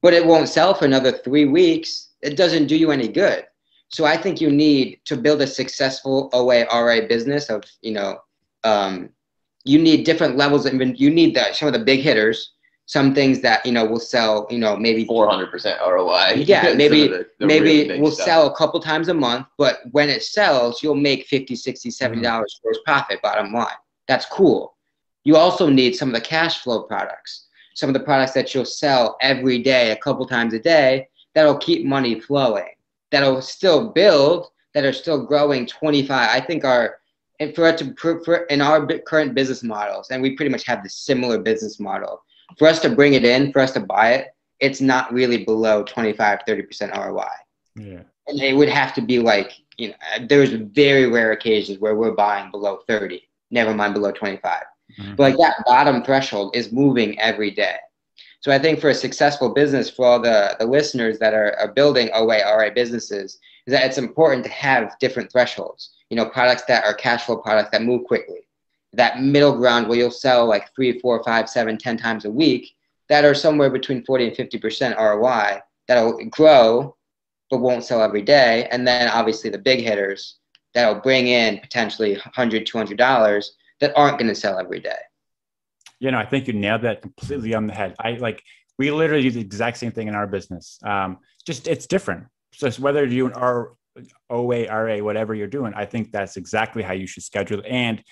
Speaker 3: but it won't sell for another 3 weeks, it doesn't do you any good. So I think you need to build a successful OA/RA business of, you need different levels of inventory. You need some of the big hitters, some things that, will sell, maybe
Speaker 2: 400% ROI.
Speaker 3: Yeah, maybe
Speaker 2: really
Speaker 3: we'll sell a couple times a month, but when it sells, you'll make $50, $60, $70 gross profit bottom line. That's cool. You also need some of the cash flow products, some of the products that you'll sell every day, a couple times a day, that'll keep money flowing, that'll still build, that are still growing 25. I think in our current business models, and we pretty much have the similar business model, for us to bring it in, for us to buy it, it's not really below 25, 30% ROI.
Speaker 1: Yeah.
Speaker 3: And it would have to be like, there's very rare occasions where we're buying below 30, never mind below 25. But like that bottom threshold is moving every day. So I think for a successful business, for all the listeners that are building OA/RA businesses, is that it's important to have different thresholds. Products that are cash flow products that move quickly. That middle ground where you'll sell like 3, 4, 5, 7, 10 times a week that are somewhere between 40 and 50% ROI that'll grow but won't sell every day. And then obviously the big hitters that'll bring in potentially $100, $200 that aren't going to sell every day.
Speaker 1: I think you nailed that completely on the head. We literally do the exact same thing in our business. Just it's different. So whether you're doing OA/RA, whatever you're doing, I think that's exactly how you should schedule it. And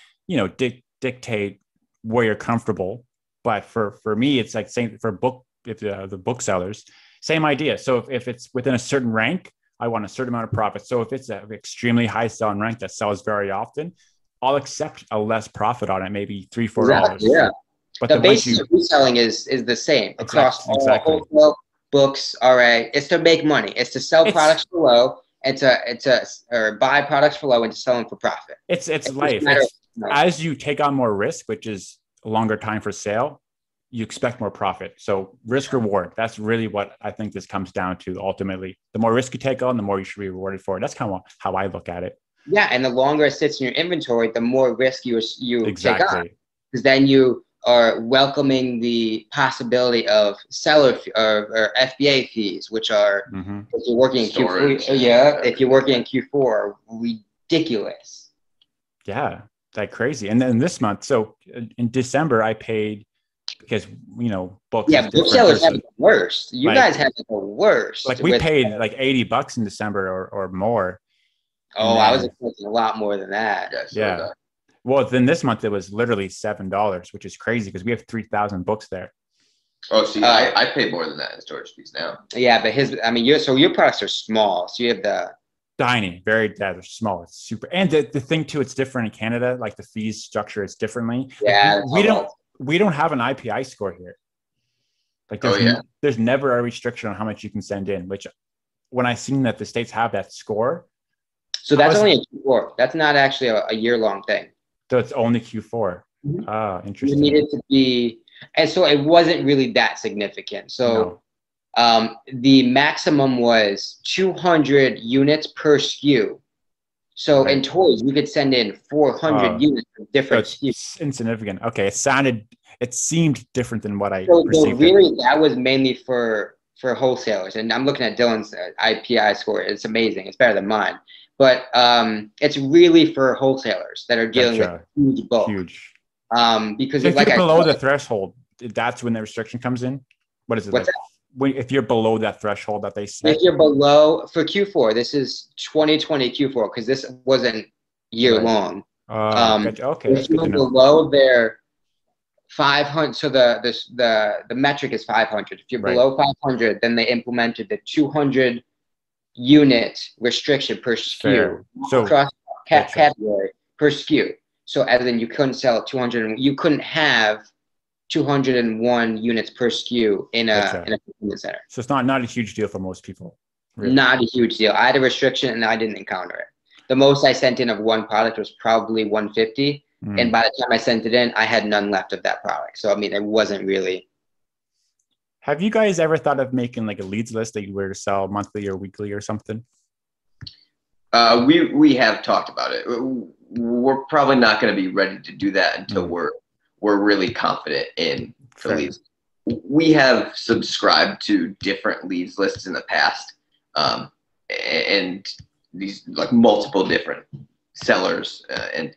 Speaker 1: dictate where you're comfortable. But for me, it's like same for the booksellers, same idea. So if it's within a certain rank, I want a certain amount of profit. So if it's an extremely high selling rank that sells very often, I'll accept a less profit on it, maybe $3, $4.
Speaker 3: Yeah.
Speaker 1: But
Speaker 3: the basis of reselling is the same across all wholesale, books, RA. It's to make money. It's to sell products for low. Or buy products for low and to sell them for profit.
Speaker 1: It's life. As you take on more risk, which is a longer time for sale, you expect more profit. So risk reward, that's really what I think this comes down to ultimately. The more risk you take on, the more you should be rewarded for it. That's kind of how I look at it.
Speaker 3: Yeah, and the longer it sits in your inventory, the more risk you take on. Because then you are welcoming the possibility of seller or FBA fees, which are if you're working in Q4, if you're working in Q4, ridiculous.
Speaker 1: Yeah, like crazy. And then this month, so in December, I paid because books.
Speaker 3: Yeah, booksellers have the worst. You guys have the worst.
Speaker 1: Like we paid like $80 in December or more.
Speaker 3: Oh, I was expecting a lot more than that.
Speaker 1: Yeah. Well, then this month it was literally $7, which is crazy because we have 3,000 books there.
Speaker 2: Oh, see, I pay more than that in storage fees now.
Speaker 3: Yeah, but your products are small, so you have the
Speaker 1: tiny, they're small. It's super, and the thing too, it's different in Canada. Like the fees structure is differently.
Speaker 3: Yeah,
Speaker 1: we don't have an IPI score here. Like there's never a restriction on how much you can send in. Which when I seen that the states have that score,
Speaker 3: so that's only a Q4. That's not actually a year-long thing.
Speaker 1: So it's only Q4. Interesting.
Speaker 3: You needed to be, and so it wasn't really that significant. So, the maximum was 200 units per SKU. So in toys, we could send in 400 units of different SKUs.
Speaker 1: It's insignificant. Okay, it seemed different than what I
Speaker 3: So
Speaker 1: perceived.
Speaker 3: really, that was mainly for wholesalers. And I'm looking at Dylan's IPI score. It's amazing. It's better than mine. But it's really for wholesalers that are dealing with huge bulk.
Speaker 1: Huge.
Speaker 3: Because
Speaker 1: so if you're below the threshold, that's when the restriction comes in. What is it?
Speaker 3: What's
Speaker 1: that? If you're below that threshold that they set?
Speaker 3: If you're below, for Q4, this is 2020 Q4, because this wasn't year long.
Speaker 1: Okay.
Speaker 3: If you're below their 500, so the metric is 500. If you're below 500, then they implemented the 200 unit restriction per SKU.
Speaker 1: So
Speaker 3: across category per SKU. So as in you couldn't sell 200, you couldn't have 201 units per SKU in a fulfillment center.
Speaker 1: So it's not a huge deal for most people.
Speaker 3: Really. Not a huge deal. I had a restriction and I didn't encounter it. The most I sent in of one product was probably 150. And by the time I sent it in, I had none left of that product. So, I mean, it wasn't really.
Speaker 1: Have you guys ever thought of making like a leads list that you were to sell monthly or weekly or something?
Speaker 2: We have talked about it. We're probably not going to be ready to do that until we're really confident in the leads. We have subscribed to different leads lists in the past, and these like multiple different sellers, and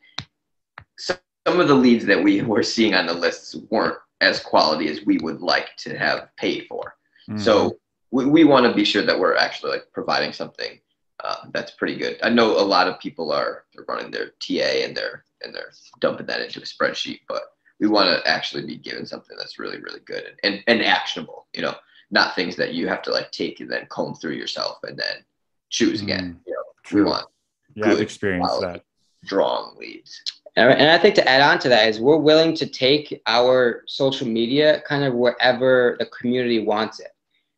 Speaker 2: some of the leads that we were seeing on the lists weren't as quality as we would like to have paid for. So we want to be sure that we're actually like providing something that's pretty good. I know a lot of people they're running their TA and they're dumping that into a spreadsheet, but we want to actually be given something that's really, really good and actionable, you know, not things that you have to like take and then comb through yourself and then choose again. You know, we want
Speaker 1: good experience that
Speaker 2: strong leads.
Speaker 3: And I think to add on to that is we're willing to take our social media kind of wherever the community wants it.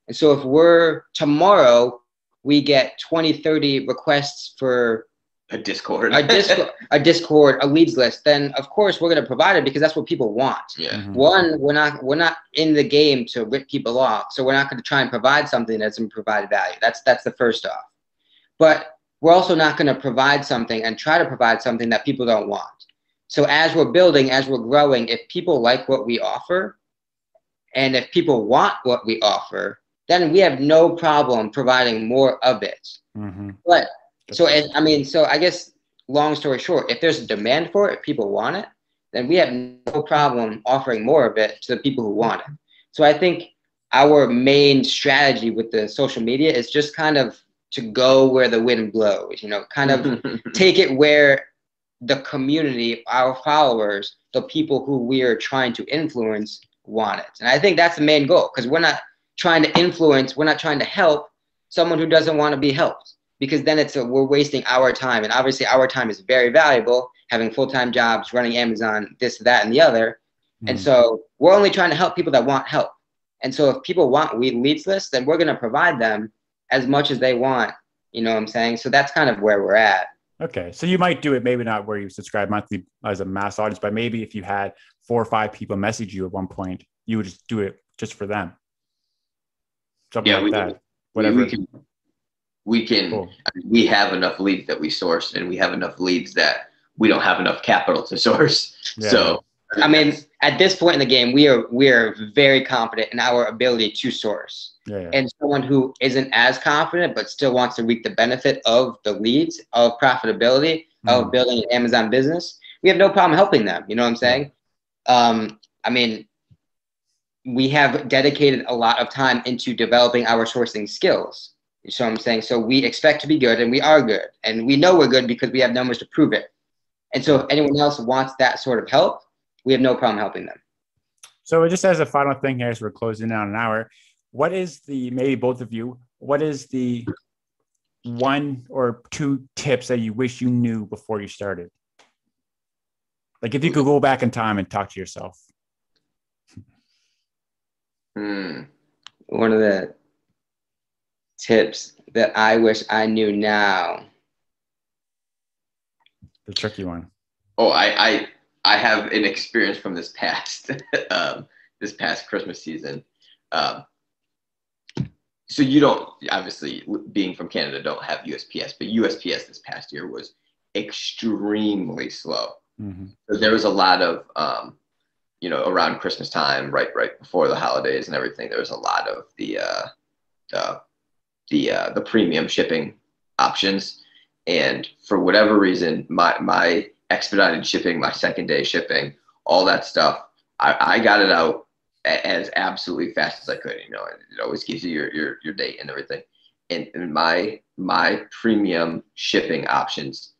Speaker 3: And so if tomorrow we get 20, 30 requests for
Speaker 2: a Discord,
Speaker 3: a leads list, then of course we're going to provide it because that's what people want.
Speaker 2: Yeah.
Speaker 3: One, we're not in the game to rip people off. So we're not going to try and provide something that doesn't provide value. That's the first off. But we're also not going to provide something and try to provide something that people don't want. So as we're building, as we're growing, if people like what we offer, and if people want what we offer, then we have no problem providing more of it. But so I guess long story short, if there's a demand for it, if people want it, then we have no problem offering more of it to the people who want it. So I think our main strategy with the social media is just kind of to go where the wind blows, you know, kind of take it where the community, our followers, the people who we are trying to influence want it. And I think that's the main goal, because we're not trying to influence, we're not trying to help someone who doesn't want to be helped, because then we're wasting our time. And obviously our time is very valuable, having full-time jobs, running Amazon, this, that, and the other. And so we're only trying to help people that want help. And so if people want leads lists, then we're going to provide them as much as they want. You know what I'm saying? So that's kind of where we're at.
Speaker 1: Okay. So you might do it, maybe not where you subscribe monthly as a mass audience, but maybe if you had 4 or 5 people message you at one point, you would just do it just for them. Something like that. Whatever.
Speaker 2: We can cool. We have enough leads that we source, and we have enough leads that we don't have enough capital to source. Yeah. So
Speaker 3: I mean, at this point in the game, we are very confident in our ability to source.
Speaker 1: Yeah.
Speaker 3: And someone who isn't as confident but still wants to reap the benefit of the leads, of profitability, of building an Amazon business, we have no problem helping them. You know what I'm saying? I mean, we have dedicated a lot of time into developing our sourcing skills. You know what I'm saying? So we expect to be good, and we are good. And we know we're good because we have numbers to prove it. And so if anyone else wants that sort of help, we have no problem helping them.
Speaker 1: So just as a final thing here, as we're closing down an hour, what is maybe both of you, what is the 1 or 2 tips that you wish you knew before you started? Like if you could go back in time and talk to yourself.
Speaker 3: One of the tips that I wish I knew now.
Speaker 1: The tricky one.
Speaker 2: Oh, I have an experience from this past Christmas season. so you don't, obviously being from Canada, don't have USPS, but USPS this past year was extremely slow.
Speaker 1: Mm-hmm.
Speaker 2: So there was a lot of, around Christmas time, right before the holidays and everything, there was a lot of the premium shipping options. And for whatever reason, my expedited shipping, my second day shipping, all that stuff, I got it out as absolutely fast as I could. It always gives you your date and everything. And my premium shipping options,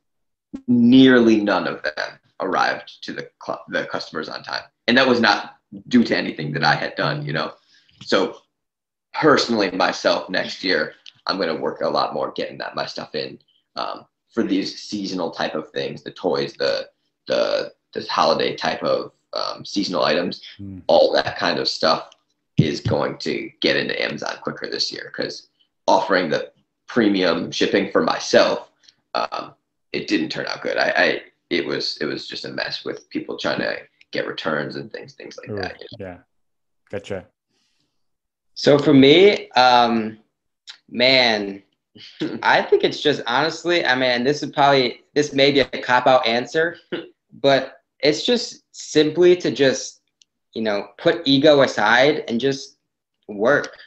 Speaker 2: nearly none of them arrived to the customers on time. And that was not due to anything that I had done, So personally, myself, next year, I'm going to work a lot more getting my stuff in for these seasonal type of things, the toys, this holiday type of seasonal items, all that kind of stuff is going to get into Amazon quicker this year, because offering the premium shipping for myself, it didn't turn out good. It was just a mess with people trying to get returns and things like that.
Speaker 1: Yeah, gotcha.
Speaker 3: So for me, man, I think it's just honestly, this may be a cop-out answer, but it's just simply to just, put ego aside and just work.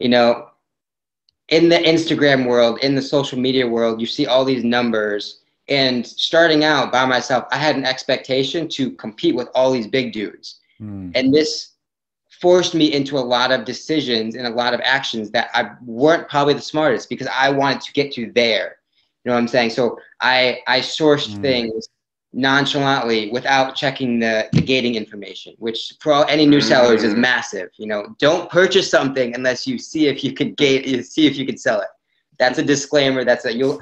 Speaker 3: In the Instagram world, in the social media world, you see all these numbers, and starting out by myself, I had an expectation to compete with all these big dudes. And this forced me into a lot of decisions and a lot of actions that I weren't probably the smartest, because I wanted to get to there. You know what I'm saying? So I sourced things nonchalantly without checking the gating information, which for any new sellers is massive. Don't purchase something unless you see if you could see if you could sell it. That's a disclaimer.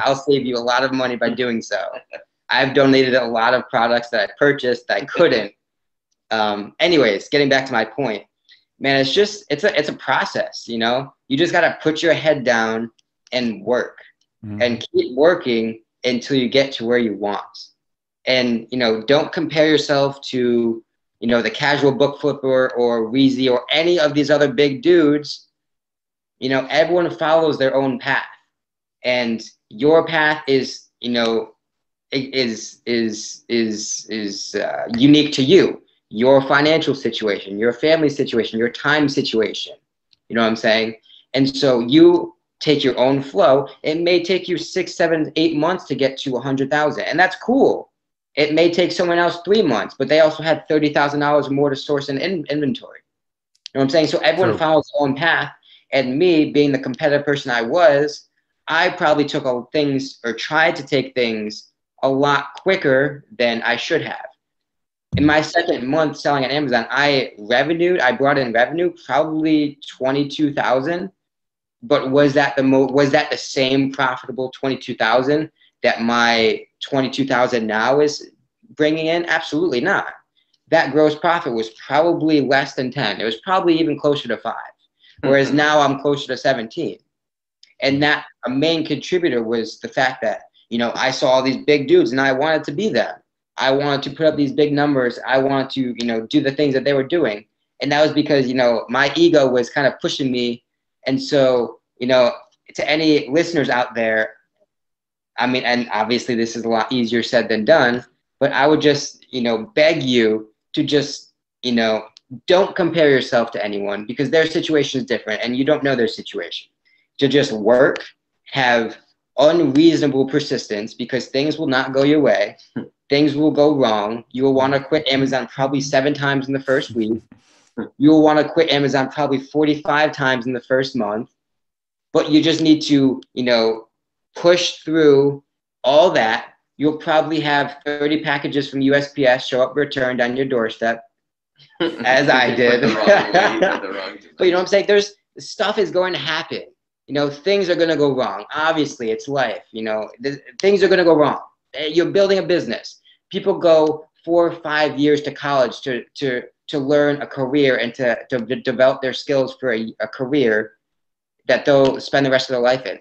Speaker 3: I'll save you a lot of money by doing so. I've donated a lot of products that I purchased that I couldn't. Anyways, getting back to my point, man, it's a process. You just got to put your head down and work and keep working until you get to where you want. And, don't compare yourself to, the casual book flipper or Weezy or any of these other big dudes. Everyone follows their own path, and your path is, unique to you, your financial situation, your family situation, your time situation. You know what I'm saying? And so you take your own flow. It may take you 6, 7, 8 months to get to 100,000, and that's cool. It may take someone else 3 months, but they also had $30,000 more to source in inventory. You know what I'm saying? So everyone follows their own path. And me, being the competitive person I was, I probably took things, or tried to take things, a lot quicker than I should have. In my second month selling on Amazon, I brought in revenue probably 22,000. But was that the same profitable 22,000 that my 22,000 now is bringing in? Absolutely not. That gross profit was probably less than 10. It was probably even closer to 5. Whereas now I'm closer to 17. And that a main contributor was the fact that, I saw all these big dudes and I wanted to be them. I wanted to put up these big numbers. I wanted to, do the things that they were doing. And that was because, my ego was kind of pushing me. And so, to any listeners out there, and obviously this is a lot easier said than done, but I would just, beg you to just, don't compare yourself to anyone, because their situation is different and you don't know their situation. To just work, have unreasonable persistence, because things will not go your way. Things will go wrong. You will want to quit Amazon probably 7 times in the first week. You will want to quit Amazon probably 45 times in the first month. But you just need to, push through all that. You'll probably have 30 packages from USPS show up returned on your doorstep, as I did. But you know what I'm saying? Stuff is going to happen. Things are going to go wrong. Obviously, it's life. Things are going to go wrong. You're building a business. People go 4 or 5 years to college to learn a career and to develop their skills for a career that they'll spend the rest of their life in.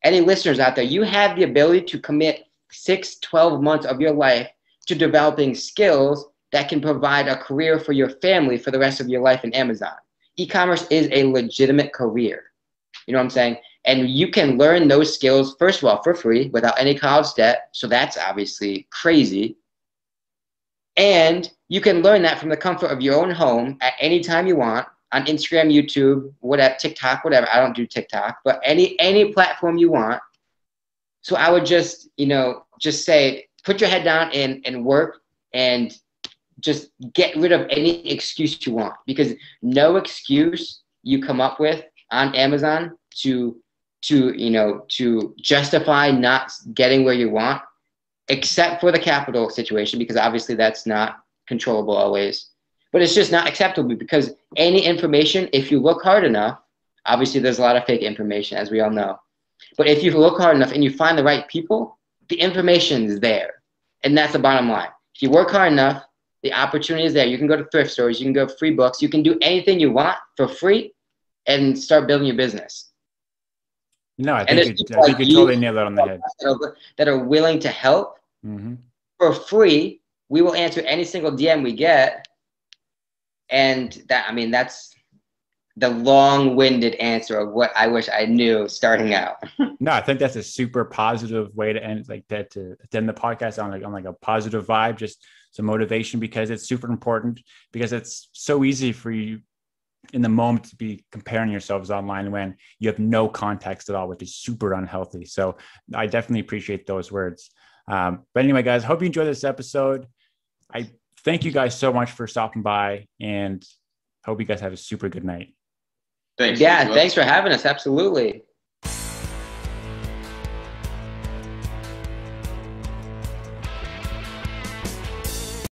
Speaker 3: Any listeners out there, you have the ability to commit 6, 12 months of your life to developing skills that can provide a career for your family for the rest of your life in Amazon. E-commerce is a legitimate career. You know what I'm saying? And you can learn those skills, first of all, for free without any college debt. So that's obviously crazy. And you can learn that from the comfort of your own home at any time you want on Instagram, YouTube, whatever, TikTok, whatever. I don't do TikTok, but any platform you want. So I would just, just say, put your head down and work and just get rid of any excuse you want, because no excuse you come up with on Amazon to justify not getting where you want, except for the capital situation, because obviously that's not controllable always. But it's just not acceptable, because any information, if you look hard enough, obviously there's a lot of fake information, as we all know. But if you look hard enough and you find the right people, the information is there. And that's the bottom line. If you work hard enough, the opportunity is there. You can go to thrift stores, you can go free books, you can do anything you want for free and start building your business.
Speaker 1: I think you totally nailed that on the head.
Speaker 3: That are willing to help for free. We will answer any single DM we get. And that's the long-winded answer of what I wish I knew starting out.
Speaker 1: No, I think that's a super positive way to end to end the podcast on like a positive vibe, just some motivation, because it's super important, because it's so easy for you in the moment to be comparing yourselves online when you have no context at all, which is super unhealthy. So I definitely appreciate those words. But anyway, guys, hope you enjoyed this episode. I thank you guys so much for stopping by, and hope you guys have a super good night.
Speaker 2: Thanks.
Speaker 3: Yeah, thanks for having us. Absolutely.